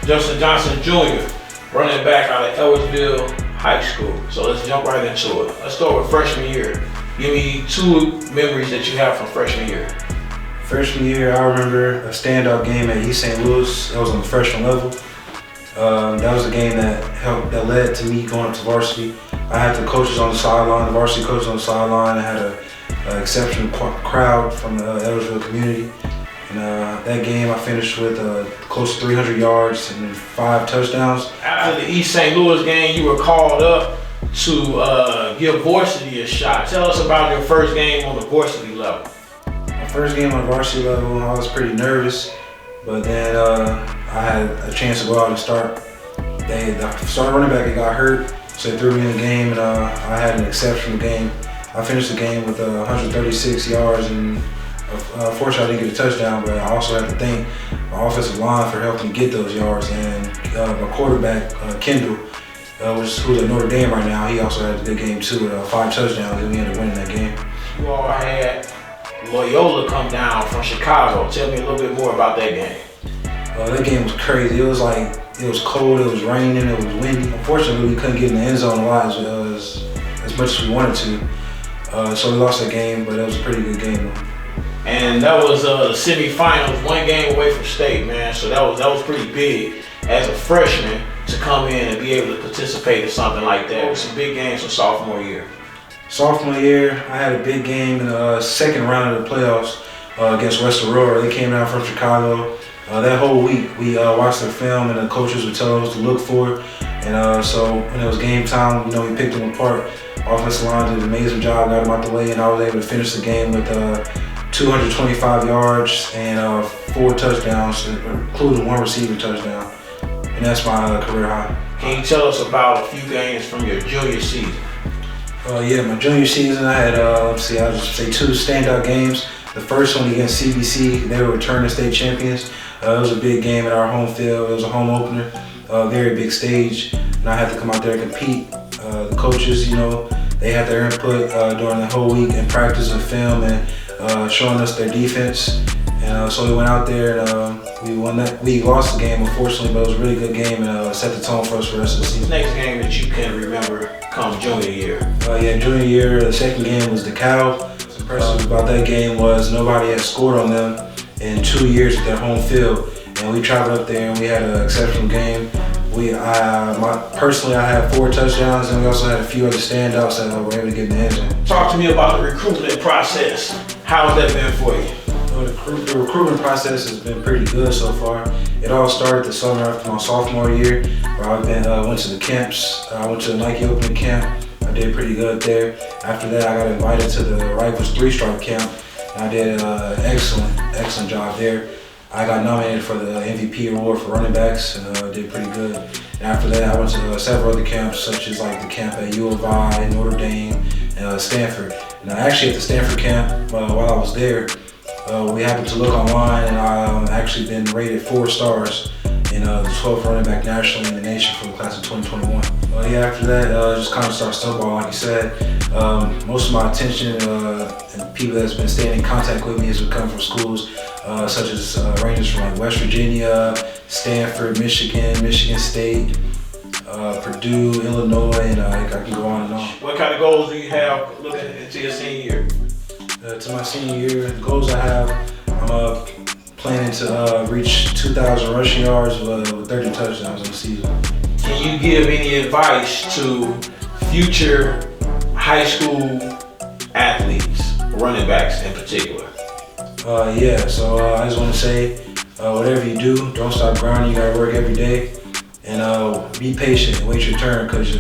Justin Johnson Jr., running back out of Edwardsville High School. So let's jump right into it. Let's start with freshman year. Give me 2 memories that you have from freshman year. Freshman year, I remember a standout game at East St. Louis. That was on the freshman level. That was a game that led to me going up to varsity. I had the coaches on the sideline, the varsity coaches on the sideline. I had an exceptional crowd from the Edwardsville community. And that game, I finished with close to 300 yards and 5 touchdowns. After the East St. Louis game, you were called up to give varsity a shot. Tell us about your first game on the varsity level. My first game on the varsity level, I was pretty nervous, but then I had a chance to go out and start. The starting running back got hurt, so they threw me in the game, and I had an exceptional game. I finished the game with 136 yards, and fortunately I didn't get a touchdown, but I also had to thank my offensive line for helping me get those yards, and my quarterback, Kendall, who's at Notre Dame right now, he also had a good game too with 5 touchdowns, and we ended up winning that game. You all had Loyola come down from Chicago. Tell me a little bit more about that game. That game was crazy. It was cold, it was raining, it was windy. Unfortunately, we couldn't get in the end zone a lot as much as we wanted to. So we lost that game, but it was a pretty good game though. And that was the semifinals, 1 game away from state, man. So that was pretty big as a freshman to come in and be able to participate in something like that. It was some big games from sophomore year. Sophomore year, I had a big game in the second round of the playoffs against West Aurora. They came down from Chicago. That whole week, we watched their film, and the coaches would tell us to look for it. And so when it was game time, we picked them apart. Offensive line did an amazing job, got them out the way, and I was able to finish the game with 225 yards and 4 touchdowns, including 1 receiving touchdown. And that's my career high. Can you tell us about a few games from your junior season? Yeah, my junior season, I had, I'll just say 2 standout games. The first one against CBC, they were returning state champions. It was a big game at our home field. It was a home opener, very big stage, and I had to come out there and compete. The coaches, they had their input during the whole week in practice and film and showing us their defense. And so we went out there and we won that. We lost the game, unfortunately, but it was a really good game and set the tone for us for the rest of the season. Next game that you can remember come junior year? Junior year, the second game was DeKalb. What's impressive about that game was nobody had scored on them in 2 years at their home field. And we traveled up there and we had an exceptional game. Personally, I had 4 touchdowns, and we also had a few other standouts that were able to get in the end zone. Talk to me about the recruitment process. How has that been for you? The recruitment process has been pretty good so far. It all started the summer after my sophomore year, where I went to the camps. I went to the Nike opening camp. I did pretty good there. After that, I got invited to the Rifles 3-Stripe camp, and I did an excellent job there. I got nominated for the MVP award for running backs, and did pretty good. And after that, I went to several other camps, such as like the camp at U of I, Notre Dame, and Stanford. And actually at the Stanford camp, while I was there, we happened to look online, and I actually been rated 4 stars in the 12th running back nationally in the nation for the class of 2021. After that, just kind of started snowballing, like you said. Most of my attention and people that's been staying in contact with me has been coming from schools such as ranges from like West Virginia, Stanford, Michigan, Michigan State, Purdue, Illinois, and I can go on and on. What kind of goals do you have looking into your senior year? To my senior year, the goals I have, I'm planning to reach 2,000 rushing yards with 30 touchdowns in the season. Can you give any advice to future high school athletes, running backs in particular? So I just want to say, whatever you do, don't stop grinding. You gotta work every day, and be patient and wait your turn, because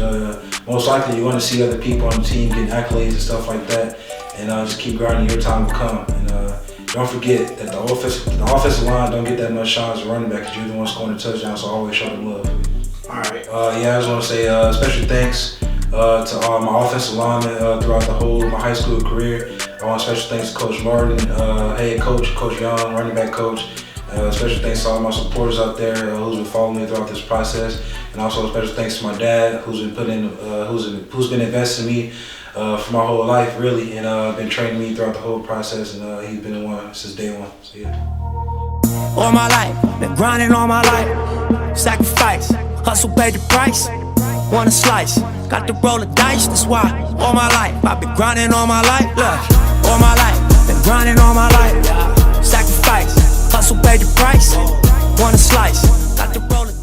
most likely you want to see other people on the team getting accolades and stuff like that, and just keep grinding. Your time will come, and don't forget that the offensive line don't get that much shine as a running back, because you're the one scoring the touchdown, so always show them love. All right. I just want to say special thanks to all my offensive linemen throughout the whole of my high school career. I want special thanks to Coach Martin, head coach, Coach Young, running back coach. Special thanks to all my supporters out there who's been following me throughout this process, and also special thanks to my dad who's been investing in me for my whole life, really, and been training me throughout the whole process, and he's been the one since day one. So yeah. All my life, been grinding all my life. sacrifice, hustle paid the price. Want a slice, got to roll the dice. That's why all my life I've been grinding all my life. Look, all my life been grinding all my life. Sacrifice, hustle paid the price. Want a slice, got to roll the